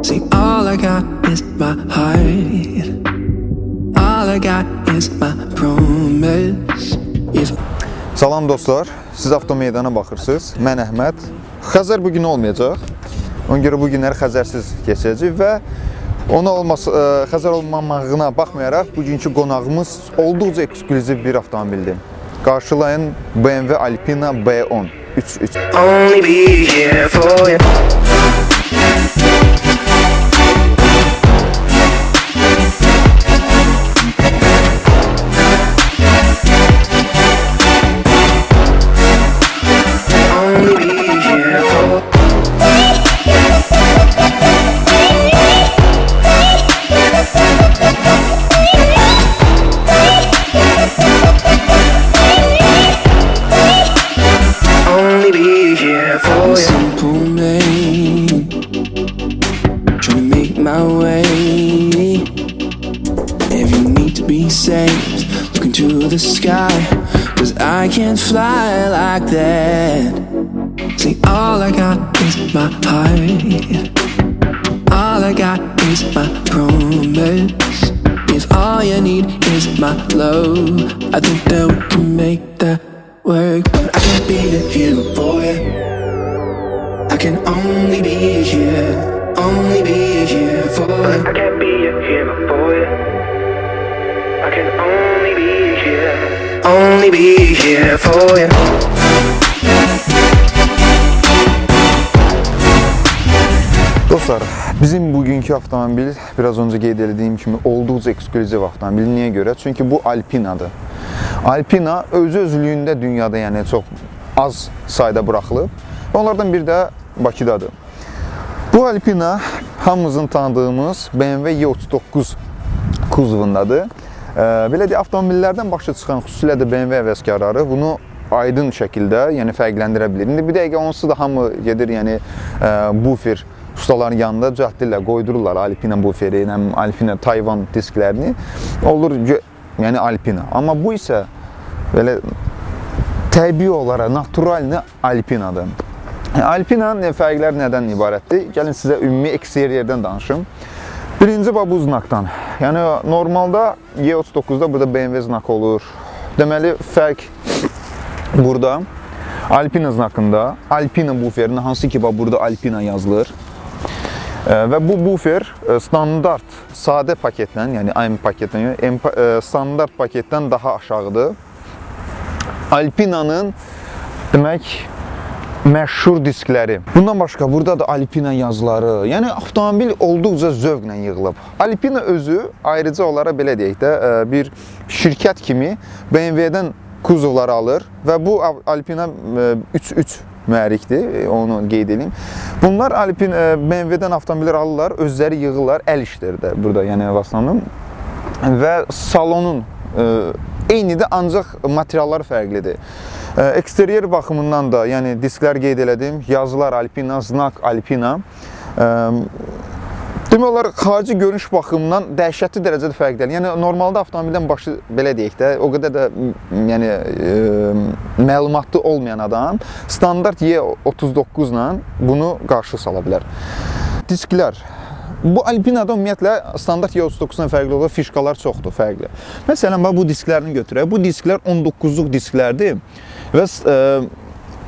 See, all I got is my heart. All I got is my promise. Salam dostlar, siz Avtomeydana baxırsınız. Mən Əhməd. Xəzər bugün olmayacaq. Ona görə bu günlər xəzərsiz keçəcək və xəzər olmamağına baxmayaraq bugünkü qonağımız olduqca eksklüziv bir avtomobildir. Qarşılayın BMW Alpina B10 3.3. Only be here for you. The sky, 'cause I can't fly like that. See, all I got is my heart. All I got is my promise. If all you need is my love, I think that we can make that work. But I can't be the hero for you. I can only be here for you. I can't be a hero for you. I can only be here for you. Dostlar, bizim bugünkü avtomobil biraz önce qeyd etdiyim kimi olduqca eksklüziv avtomobil. Niyə görə? Çünki bu Alpina'dır. Alpina özlüyündə dünyada yəni çox az sayda buraxılıb. Onlardan biri də Bakıdadır. Bu Alpina hamımızın tanıdığımız BMW E39 kuzovundadır. Belə deyək, avtomobillərdən başa çıxan xüsusilə də BMW həvəskarları bunu aydın şəkildə yəni fərqləndirə bilir. İndi bir dəqiqə onsuz da hamı gedir, yəni bufer ustaların yanında cəhdilə qoydururlar Alpina buferi, Alpina Tayvan disklərini. Olur yəni Alpina. Amma bu isə belə təbii olaraq naturalni Alpinadır. Alpinanın fərqləri nədən ibarətdir? Gəlin sizə ümumi eksteriyerdən danışım. Birinci bu znakdan. Yəni normalda E39'da burada BMW znakı olur. Deməli fərq burada Alpina znakında Alpina buferinin hansı ki burada Alpina yazılır. Və bu bufer standart sadə paketdən, yəni AM paketdən, standart paketdən daha aşağıdır. Alpina'nın demək məşhur diskləri. Bundan başqa burada da Alpina yazıları, yəni avtomobil olduqca zövqlə yığılıb. Alpina özü ayrıca olaraq belə deyək də bir şirkət kimi BMW-dən kuzovları alır və bu Alpina 3.3 mühərrikdir, onu qeyd edeyim. Bunlar BMW-dən avtomobillər alırlar, özləri yığırlar, əl işlərdə burada, yəni vaslanım. Və salonun eynidir, ancaq materiallar fərqlidir. Eksteryer baxımından da, yəni disklər qeyd elədim, yazılar Alpina, znak Alpina. Demək olaraq, xarici görünüş baxımından dəhşətli dərəcədə fərqlidir. Yəni, normalda avtomobildən başı, belə deyək də, o qədər də yəni, məlumatlı olmayan adam standart E39 ilə bunu qarşı sala bilər. Disklər. Bu Alpina'da ümumiyyətlə standart E39-dan fərqli olur, fişkalar çoxdur, fərqli. Məsələn, bu disklərini götürək. Bu disklər 19-luq disklərdir və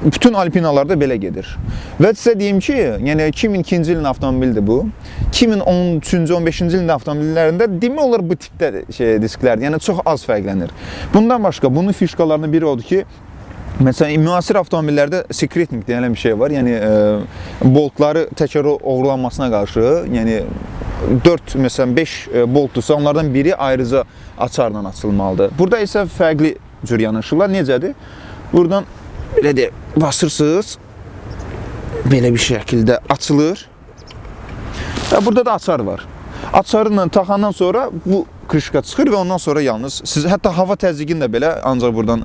bütün Alpinalarda belə gedir. Və sizə deyim ki, yəni 2002-ci ilin avtomobildir bu. 2013-cü, 15-ci ilin avtomobillərində demək olar bu tipdə disklərdir, yəni çox az fərqlənir. Bundan başqa, bunun fişkalarının biri odur ki, məsələn, müasir avtomobillərdə secreting deyilən bir şey var. Yəni, boltları təkrar oğurlanmasına qarşı, yəni 4, məsələn, 5 boltdursa, onlardan biri ayrıca açarla açılmalıdır. Burada isə fərqli cür yanaşırlar. Necədir? Buradan, belə deyək, basırsınız, belə bir şəkildə açılır və burada da açar var. Açarla taxandan sonra bu krışka çıxır və ondan sonra yalnız siz hətta hava təzyiqini də belə ancaq buradan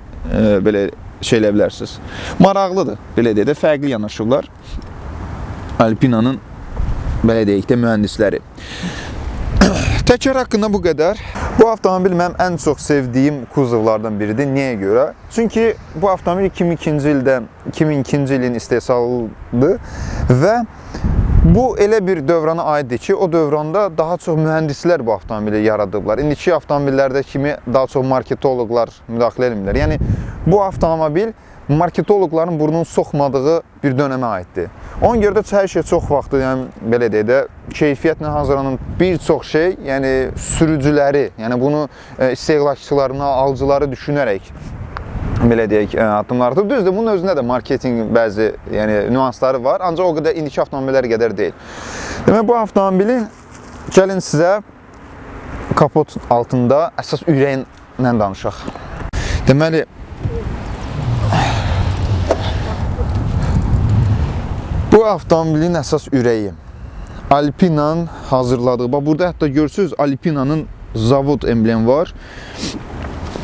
belə şeylə bilərsiniz. Maraqlıdır, belə deyək də, fərqli yanaşırlar Alpina'nın, belə deyək də, mühəndisləri. Təkər haqqında bu qədər. Bu avtomobil mənim ən çox sevdiyim kuzovlardan biridir. Niyə görə? Çünki bu avtomobil 2002-ci ilin istehsalıdır və Bu elə bir dövrana aiddir ki, o dövranda daha çox mühəndislər bu avtomobili yaradıblar. İndiki avtomobillərdə kimi daha çox marketoloqlar müdaxilə etmirlər. Yəni bu avtomobil marketoloqların burnunu soxmadığı bir dönəmə aiddir. Ona görə də hər şey çox vaxtı, yəni belə deyək də, keyfiyyətlə hazırlanan bir çox şey, yəni sürücüləri, yəni bunu istehlakçılarına, alıcıları düşünərək belə deyək, addımlardır. Düzdür, bunun özündə də marketinq bəzi nüansları var, ancaq o qədər indiki avtomobillər qədər deyil. Demək, bu avtomobilin gəlin sizə kapot altında əsas ürəyindən danışaq. Deməli, bu avtomobilin əsas ürəyi Alpina'nın hazırladığı. Burada hətta görürsünüz, Alpina'nın zavod emblemi var.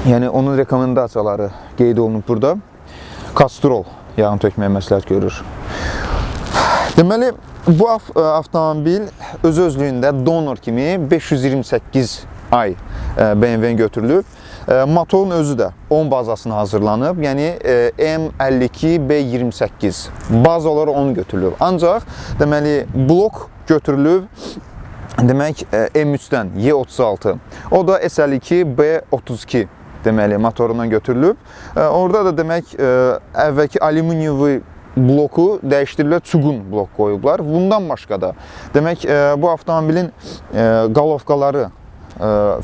Yəni onun rekomendasiyaları qeyd olunub burada. Kastrol yağın tökməyə məsləhət görür. Deməli, bu avtomobil öz-özlüyündə donor kimi 528 ay BMW-nin götürülüb. Motorun özü də 10 bazasına hazırlanıb, yəni M52B28 baza olaraq onu götürülüb. Ancaq deməli blok götürülüb demək M3-dən Y36. O da S52B32 deməli motorundan götürülüb. Orada da demək əvvəlki alüminium bloku dəyişdirilib, çuğun blok qoyublar. Bundan başqa da demək bu avtomobilin qalovkaları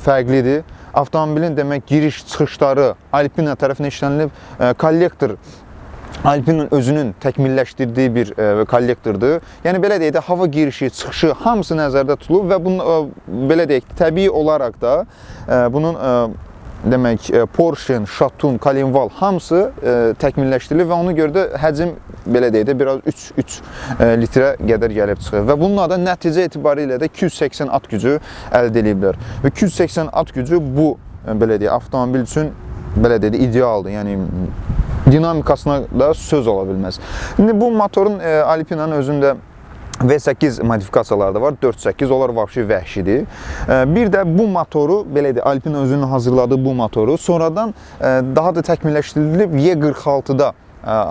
fərqlidir. Avtomobilin demək giriş-çıxışları Alpina tərəfindən işlənilib, kollektor Alpina'nın özünün təkmilləşdirdiyi bir kollektordur. Yəni belə deyək də, hava girişi, çıxışı hamısı nəzərdə tutulub və bunu belə deyək, təbii olaraq da bunun demək Porsche, Şatun, Kalinval hamısı təkmilləşdirilib və ona görə də həcm belə deyək də biraz 3 litrə qədər gəlib çıxır və bununla da nəticə etibarilə də 280 at gücü əldə ediblər. Və 280 at gücü bu belə deyək avtomobil üçün belə deyək idealdır. Yəni dinamikasına da söz ola bilməz. İndi bu motorun Alpina'nın özündə V8 modifikasiyaları da var, 4.8, onlar vəbşi vəhşidir. Bir də bu motoru, belə deyək, Alpina özünün hazırladığı bu motoru sonradan daha da təkmilləşdirilib Y46-da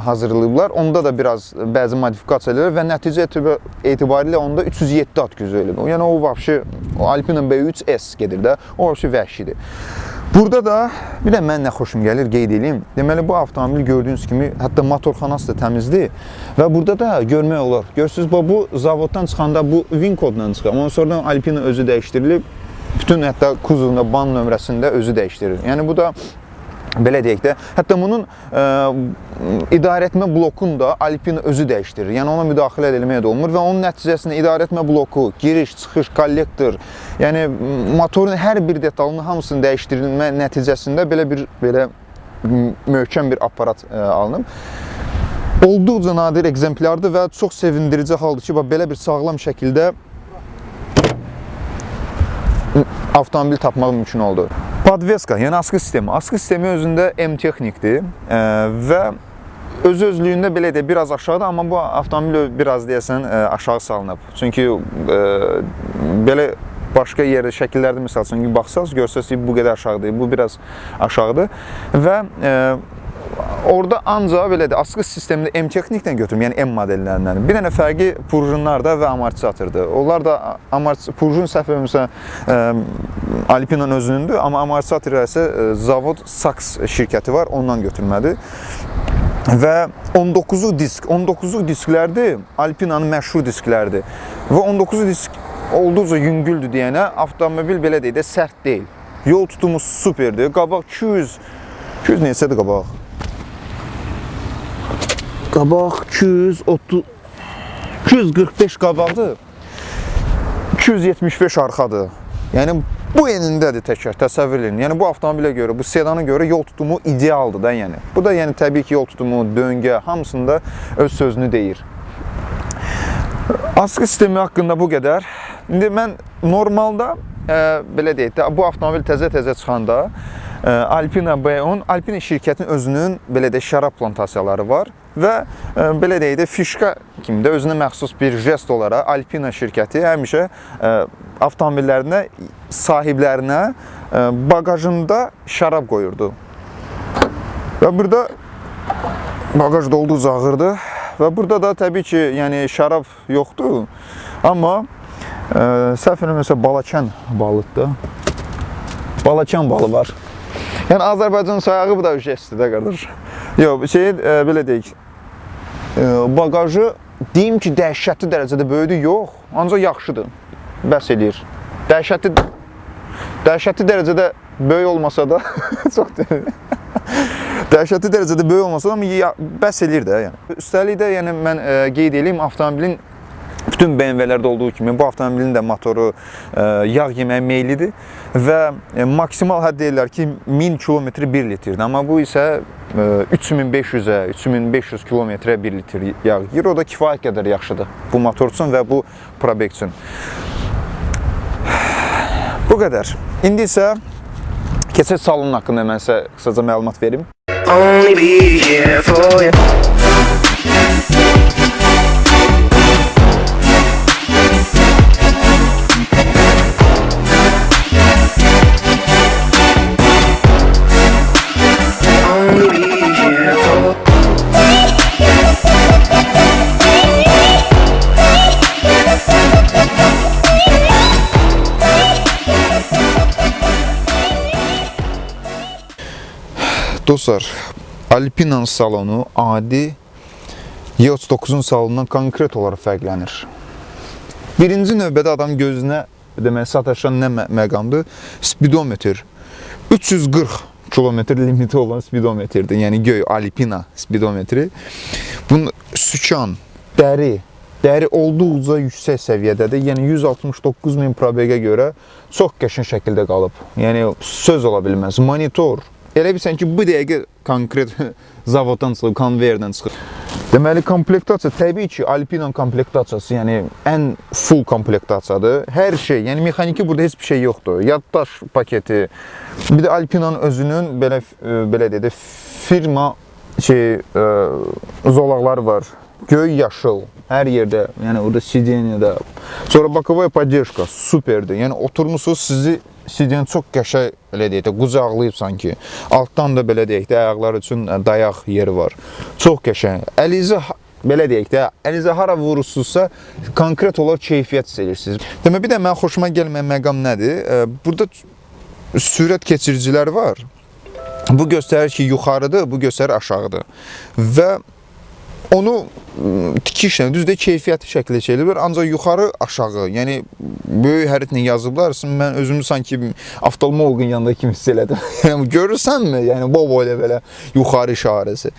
hazırlayıblar. Onda da biraz bəzi modifikasiyalar və nəticə etibarilə onda 307 at gücü ölüb. Yəni o vəbşi Alpina B3S gedir də, o vəbşi vəhşidir. Burada da bir də mən nə xoşum gəlir qeyd edeyim. Deməli bu avtomobil gördüyünüz kimi hətta motorxanası da təmizdir və burada da görmək olar. Görürsünüz bu zavoddan çıxanda bu VIN kodla çıxır. Ondan sonra Alpina özü dəyişdirilib. Bütün hətta kuzovunda ban nömrəsində özü dəyişdirilir. Yəni bu da belə deyək də, hətta bunun idarəetmə blokunu da Alpina özü dəyişdirir. Yəni ona müdaxilə eləməyə də olmur və onun nəticəsində idarəetmə bloku, giriş, çıxış, kollektor, yəni motorun hər bir detalının hamısının dəyişdirilmə nəticəsində belə möhkəm bir aparat alınıb. Olduqca nadir ekzemplardır və çox sevindirici haldır ki, belə bir sağlam şəkildə avtomobil tapmaq mümkün oldu. Podveska, yəni askı sistemi. Askı sistemi özündə M-texnikdir və öz-özlüyündə belə də biraz aşağıdır, amma bu avtomobil biraz deyəsən aşağı salınıb. Çünki belə başqa yerdə şəkillərdə misal üçün baxsaq, görsəz ki, bu qədər aşağıdır, bu biraz aşağıdır və orada ancaq belə də askı sistemində M-texniklə götürüm, yəni M modellərindən. Bir dənə fərqi prujinlarda və amortisatordur. Onlar da prujin səhv etmirəmsə Alpina'nın özünündür, amma amortisator isə zavod Saks şirkəti var, ondan götürmədir. Və 19'luq disk, 19'luq disklərdir, Alpina'nın məşhur disklərdir. Və 19'luq disk olduqca yüngüldür deyənə, avtomobil belə deyək də sərt deyil. Yol tutumu superdir. Qabaq 200 neçədir qabaq? Qabaq 245 qabaqdır, 275 arxadır. Yəni bu enindədir təkər, təsəvvür edin. Yəni bu avtomobilə görə, bu sedana görə yol tutumu idealdır da yəni. Bu da yəni təbii ki yol tutumu, döngə hamısında öz sözünü deyir. Askı sistemi haqqında bu qədər. İndi mən normalda belə deyək də bu avtomobil təzə çıxanda Alpina B10, Alpina şirkətinin özünün belə də şərab plantasiyaları var və belə deyək də fişka kimi də özünə məxsus bir jest olaraq Alpina şirkəti həmişə avtomobillərinə, sahiblərinə bagajında şərab qoyurdu. Və burada bagaj olduqca ağırdır. və burada da təbii ki, yəni şərab yoxdur. Amma səhv eləmirəmsə Balakən balıdır. Balakən balı var. Yəni Azərbaycan sayağı bu da jestdir də qardaş. Yox, belə deyək. Bagajı deyim ki, dəhşətli dərəcədə böyüdür, yox, ancaq yaxşıdır. Bəs eləyir. Dəhşətli dərəcədə böyük olmasa da çox deyil. Dəhşətli dərəcədə böyük olmasa da amma bəs eləyir də, yəni. Üstəlik də yəni mən qeyd edeyim, avtomobilin bütün BMW-lərdə olduğu kimi bu avtomobilin də motoru yağ yeməyə meyillidir və maksimal hədd deyirlər ki 1000 km 1 litrdir. Amma bu isə 3500-ə, 3500 km-ə 1 litr yağ yiyir. O da kifayət qədər yaxşıdır bu motor üçün və bu probek üçün. Bu qədər. İndi isə keçək salonun haqqında mən sizə qısaca məlumat verim. Only be here for you. Only be here for Dostlar, Alpina'nın salonu adi E39'un salonundan konkret olaraq fərqlənir. Birinci növbədə adam gözünə demək sataşan nə məqamdır? Spidometr. 340 kilometr limiti olan spidometrdir. Yəni göy Alpina spidometri. Bunun sükan, dəri olduqca yüksək səviyyədədir. Yəni 169.000 probegə görə çox qəşəng şəkildə qalıb. Yəni söz ola bilməz. Monitor. Elə bilsən ki, bu dəqiqə konkret zavoddan çıxıb, konveyerdən çıxıb. Deməli, komplektasiya, təbii ki, Alpina'nın komplektasiyası, yəni ən full komplektasiyadır. Hər şey, yəni mexaniki burada heç bir şey yoxdur. Yaddaş paketi, bir də Alpina'nın özünün, belə deyək də, firma zolaqları var. Göy yaşıl, hər yerdə, yəni orada sideniyədə. Sonra bokovaya podдержка, superdir. Yəni oturmuşsunuz, sizi sidyen çox qəşəng, elə deyək də, qucaqlayıb sanki. Altdan da belə deyək də, ayaqlar üçün dayaq yeri var. Çox qəşəng. Əlinizə, belə deyək də, əlinizə hara vurursunuzsa, konkret olaraq keyfiyyət hiss edirsiniz. Demək, bir də mən xoşuma gəlməyən məqam nədir? Burada sürət keçiricilər var. Bu göstərir ki, yuxarıdır, bu göstərir aşağıdır. Və onu tikişlə, düzdür, keyfiyyətli şəkildə çekilir, ancaq yuxarı aşağı, yəni böyük hərflə yazıblar. Mən özümü sanki oftalmoloqun yanında kimi hiss elədim. Yəni görürsənmi? Yəni bobo ilə belə yuxarı işarəsi.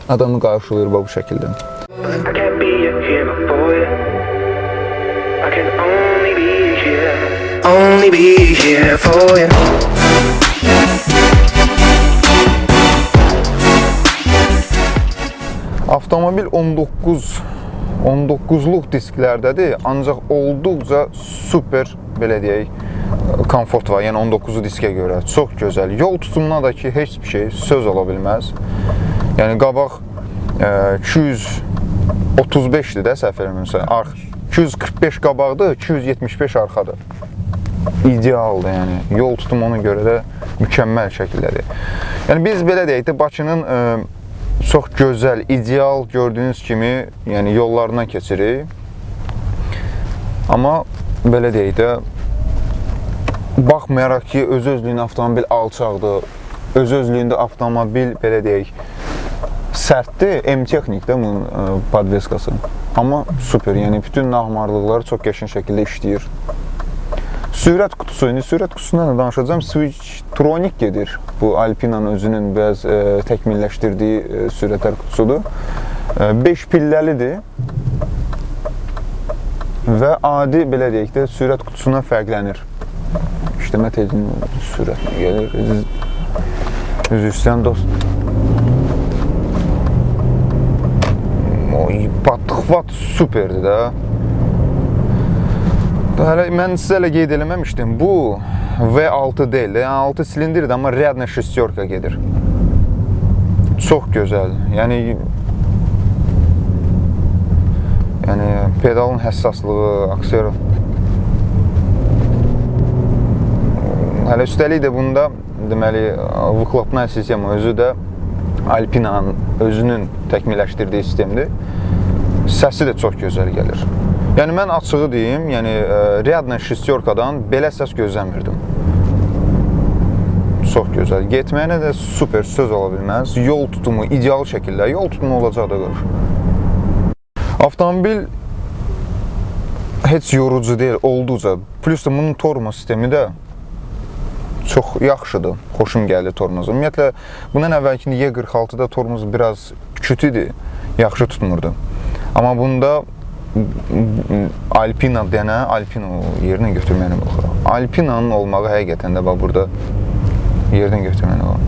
Adamı qarşılayır bu şəkildə. I can't be here for you. I can only be here for you. Avtomobil 19-luq disklərdədir, ancaq olduqca super, belə deyək, komfort var, yəni 19-lu diskə görə. Çox gözəl. Yol tutumuna da ki, heç bir şey söz ola bilməz. Yəni qabaq 235-dir də, səhv eləmirəmsə. 245 qabaqdır, 275 arxadır. İdealdır, yəni. Yol tutumu ona görə də mükəmməl şəkildədir. Yəni biz belə deyək də, Bakının çox gözəl, ideal gördüyünüz kimi, yəni yollarından keçirik. Amma belə deyək də, baxmayaraq ki, öz-özlüyündə avtomobil alçaqdır, öz-özlüyündə avtomobil, belə deyək, sərtdir, M-texnik də bunun podveskası. Amma super, yəni bütün nağmarlıqları çox qəşəng şəkildə işləyir. Sürət qutusu, indi sürət qutusundan da danışacağım. Switchtronic gedir. Bu Alpina'nın özünün bəz təkmilləşdirdiyi sürətlər qutusudur. 5 pilləlidir və adi, belə deyək də, sürət qutusundan fərqlənir. İşləmə tezinin sürətinə gəlir. Üzr istəyən dost. Patxvat superdir də. Hələ mən sizə elə qeyd eləməmişdim. Bu V6 deyil, yəni 6 silindirdir, amma rədnə şestyorka gedir. Çox gözəl. Yəni pedalın həssaslığı, aksiyonu. Hələ üstəlik də bunda deməli, выхлопная sistema özü də Alpina'nın özünün təkmilləşdirdiyi sistemdir. Səsi də çox gözəl gəlir. Yəni mən açığı deyim, yəni Riadla Şestyorkadan belə səs gözləmirdim. Çox gözəl. Getməyinə də super, söz ola bilməz. Yol tutumu ideal şəkildə, yol tutumu olacaq da qalır. Avtomobil heç yorucu deyil, olduqca. Plus da bunun tormoz sistemi də çox yaxşıdır, xoşum gəlir tormozu. Ümumiyyətlə, bundan əvvəlki Y46-da tormoz biraz kütüdür, yaxşı tutmurdu. Amma bunda Alpina deyənə, Alpina yerinə götürməyinə baxır. Alpina'nın olmağı həqiqətən də burada yerdən götürməyinə baxır.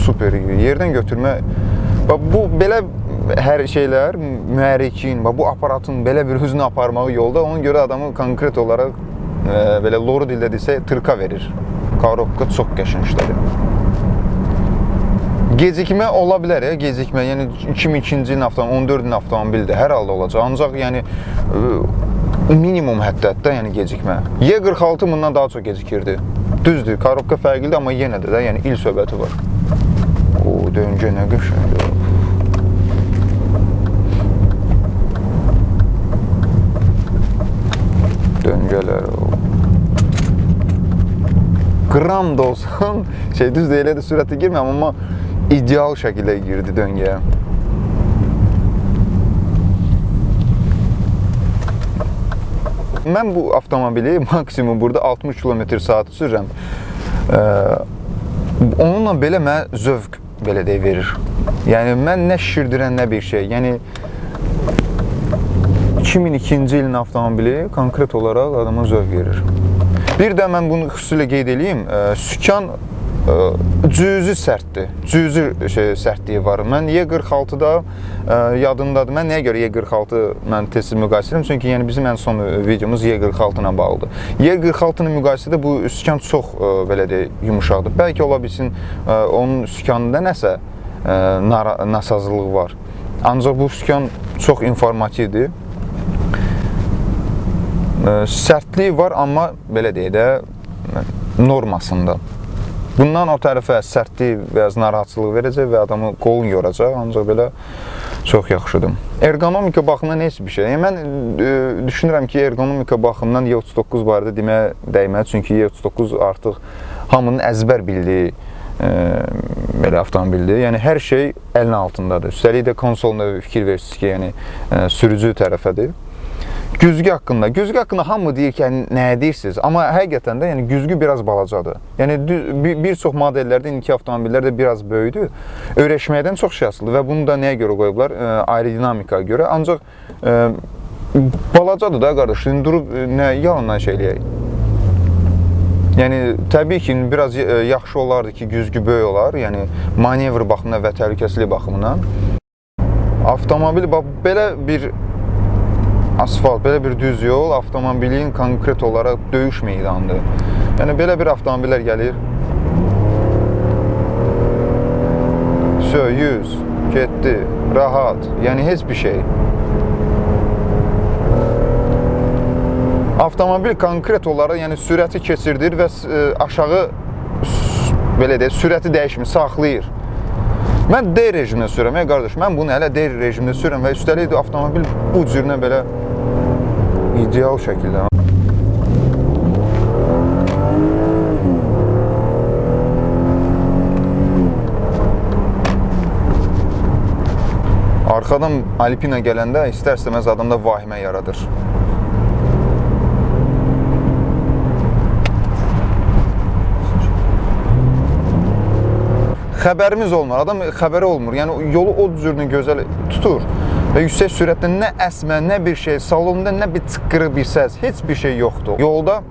Super, yerdən götürmə. Bu belə hər şeylər, mühərrikin, bu aparatın belə bir hüznü aparmağı yolda, ona görə adamı konkret olaraq belə loru dildə desə, tırka verir. Korobka çox qəşəng işlədir. Gecikmə ola bilər, gecikmə. Yəni 2002-ci ilin avtomobil, 14 ilin avtomobildir, hər halda olacaq. Ancaq yəni minimum həddətdə yəni gecikmə. Y46 bundan daha çox gecikirdi. Düzdür, korobka fərqlidir, amma yenə də yəni il söhbəti var. O, döngə nə qəşəngdir. Döngələr o. Qram da olsun, düzdür, elə də sürətə girməyəm, amma ideal şəkildə girdi döngəyə. Mən bu avtomobili maksimum burada 60 km/saat sürürəm. Onunla belə mənə zövq belə deyə verir. Yəni, mən nə şişirdirən, nə bir şey. Yəni, 2002-ci ilin avtomobili konkret olaraq adama zövq verir. Bir də mən bunu xüsusilə qeyd edeyim, sükan cüzi sərtdir, cüzi sərtliyi var. Mən Y46-da yadımdadır. Mən nəyə görə Y46 mən tez müqayisə edirəm? Çünki yəni bizim ən son videomuz Y46 ilə bağlıdır. Y46 ilə müqayisədə bu sükan çox belə deyək, yumuşaqdır. Bəlkə ola bilsin onun sükanında nəsə nasazlıq var. Ancaq bu sükan çox informativdir. Sərtliyi var, amma belə deyək də normasında. Bundan o tərəfə sərtlik və narahatçılıq verəcək və adamı qolun yoracaq, ancaq belə çox yaxşıdır. Ergonomika baxımından heç bir şey. Mən düşünürəm ki, ergonomika baxımından Y39 barədə deməyə dəyməz, çünki Y39 artıq hamının əzbər bildiyi belə avtomobildir. Yəni hər şey əlin altındadır. Üstəlik də konsolunda fikir versiniz ki, yəni sürücü tərəfədir. Güzgü haqqında hamı deyir ki, nəyə deyirsiniz? Amma həqiqətən də yəni, güzgü biraz balacadır. Yəni, bir çox modellərdə, indiki avtomobillər də biraz böyüdür. Öyrəşməkdən çox şey asılıdır və bunu da nəyə görə qoyublar? Aerodinamikaya görə. Ancaq balacadır da, qardaş. Şimdi durub nə yalandan şey eləyək. Yəni, təbii ki, biraz yaxşı olardı ki, güzgü böyük olar. Yəni, manevr baxımından və təhlükəsizlik baxımından. Avtomobil belə bir asfalt, belə bir düz yol avtomobilin konkret olaraq döyüş meydanıdır. Yəni, belə bir avtomobillər gəlir. 100, getdi, rahat, yəni heç bir şey. Avtomobil konkret olaraq yəni, sürəti keçirdir və aşağı belə deyək, sürəti dəyişmir, saxlayır. Mən D rejimdə sürürəm, qardaş, mən bunu hələ D rejimdə sürürəm və üstəlik də avtomobil bu cürünə belə ideal şəkildə. Arxadan Alpina gələndə istər-istəməz adamda vahimə yaradır. Xəbərimiz olmur, adam xəbəri olmur. Yəni, yolu o cürünü gözəl tutur və yüksək sürətdə nə əsmə, nə bir şey, salonda nə bir çıqqırı bir səs, heç bir şey yoxdur. Yolda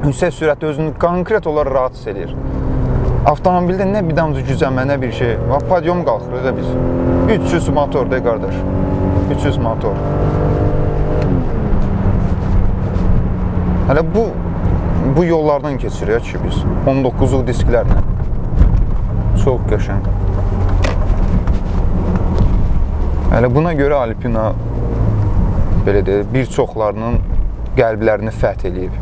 yüksək sürətdə özünü konkret olaraq rahat hiss edir. Avtomobildə nə bir damcı gücənmə, nə bir şey. Padyom qalxırıq da biz. 300 motor de qardaş. 300 motor. Hələ bu yollardan keçirik ki biz. 19'luq disklərlə. Çox qəşəng. Hələ buna görə Alpina belə deyək, bir çoxlarının qəlblərini fəth eləyib.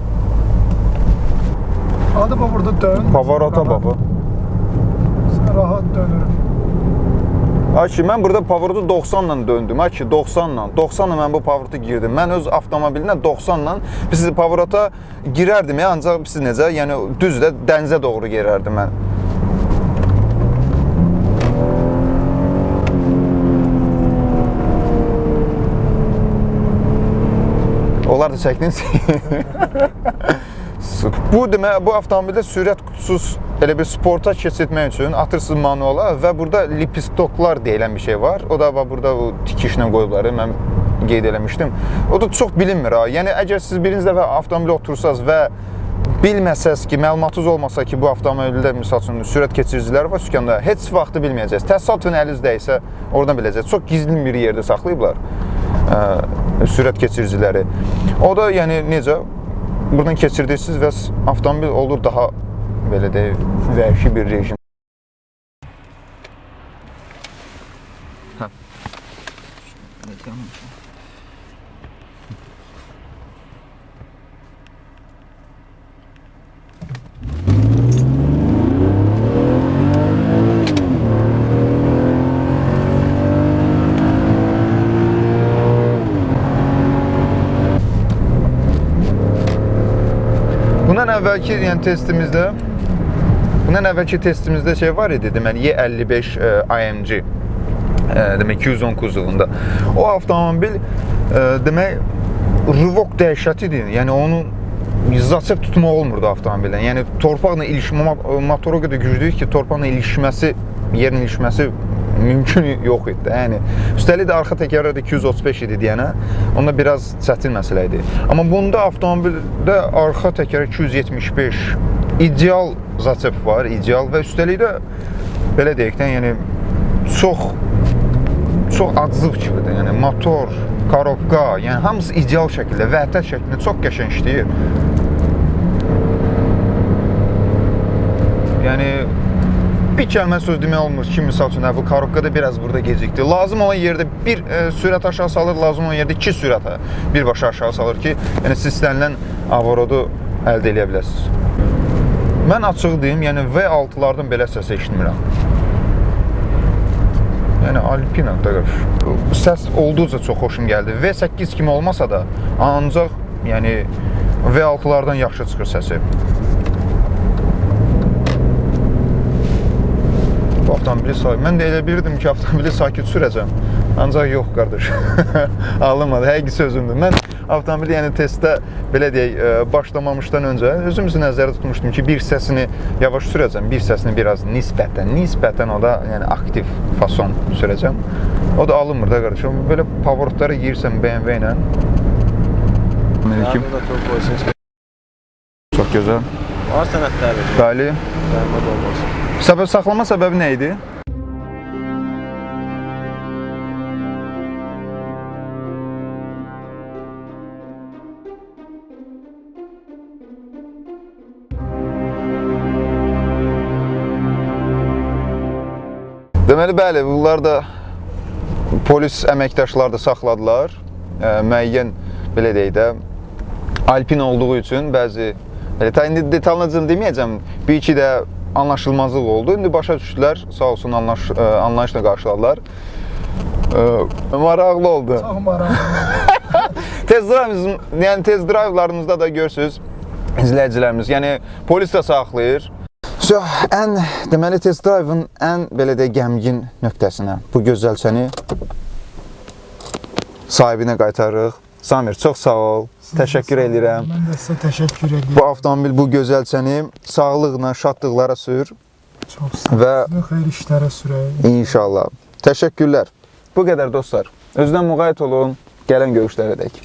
Adı burada dön. Pavarota baba. rahat dönürüm. Ay ki, mən burada pavrotu 90 ilə döndüm. Ay ki, 90 ilə. 90 ilə mən bu pavrotu girdim. Mən öz avtomobilinə 90 ilə biz pavrota girərdim ya, ancaq siz necə? Yəni düz də dənizə doğru girərdim mən. Onlar da çəkdiniz. Bu avtomobildə sürət qutusuz elə bir sporta keçirtmək üçün atırsınız manuala və burada lipistoklar deyilən bir şey var. O da burada tikişlə qoyubları, mən qeyd eləmişdim. O da çox bilinmir ha. Yəni əgər siz birinci dəfə avtomobilə otursanız və bilməsəz ki, məlumatınız olmasa ki, bu avtomobildə misal üçün sürət keçiriciləri var sükanda, heç vaxtı bilməyəcəksiniz. Təsadüfən əliniz dəysə, oradan biləcəksiniz. Çox gizli bir yerdə saxlayıblar sürət keçiriciləri. O da yəni necə? Buradan keçirdirsiniz və avtomobil olur daha belə deyək, vəhşi bir rejim. Bundan əvvəlki testimizdə şey var idi, deməli Y55 AMG, demək 210 kuzovunda. O avtomobil demək rıvok dəhşət idi. Yəni onun zaçep tutmaq olmurdu avtomobildən. Yəni torpaqla ilişmə, motoru o qədər güclüydü ki, torpaqla ilişməsi, yerin ilişməsi mümkün yox idi. Yəni üstəlik də arxa təkərlər də 235 idi deyənə, onda biraz çətin məsələ idi. Amma bunda avtomobildə arxa təkər 275 ideal zaçep var, ideal və üstəlik də belə deyəkdən, yəni çox acıq kimidir. Yəni motor, korobka, yəni hamısı ideal şəkildə, vəhdət şəklində çox qəşəng işləyir. Yəni bir kəlmə söz demək olmur ki, misal üçün, bu korobkada biraz burada gecikdi. Lazım olan yerdə bir sürət aşağı salır, lazım olan yerdə 2 sürət birbaşa aşağı salır ki, yəni siz istənilən avorodu əldə edə biləsiniz. Mən açıq deyim, yəni V6-lardan belə səs eşitmirəm. Yəni Alpina da səs olduqca çox xoşum gəldi. V8 kimi olmasa da, ancaq yəni V6-lardan yaxşı çıxır səsi. Mən də elə bilirdim ki, avtomobili sakit sürəcəm. Ancaq yox, qardaş. Alınmadı, həqiqi sözümdür. Mən avtomobili yəni testdə, belə deyək, başlamamışdan öncə özüm üçün nəzərdə tutmuşdum ki, bir hissəsini yavaş sürəcəm, bir hissəsini biraz nisbətən o da yəni aktiv fason sürəcəm. O da alınmır da, qardaş. Belə pavorotlara girirsən BMW ilə. Çox gözəl. Var sənətləri. Bəli. Zəhmət olmasın. Saxlama səbəbi nə idi? Deməli, bəli, bunlar da polis əməkdaşları da saxladılar. Müəyyən, belə deyək də, Alpina olduğu üçün bəzi, indi detallıcını deməyəcəm, bir iki də anlaşılmazlıq oldu. İndi başa düşdülər, sağ olsun anlayışla qarşıladılar. Maraqlı oldu. Çox maraqlı. Test drive'larınızda da görürsünüz izləyicilərimiz. Yəni polis də saxlayır. Deməli test drive'ın ən belə də qəmgin nöqtəsinə, bu gözəlçəni sahibinə qaytarırıq. Samir, çox sağ ol. Təşəkkür edirəm. Mən də sizə təşəkkür edirəm. Bu avtomobil, bu gözəlçəni sağlıqla, şadlıqlara sür. Çox sağ ol. Və xeyir işlərə sürək. İnşallah. Təşəkkürlər. Bu qədər dostlar. Özdən müğayət olun. Gələn görüşlərə dək.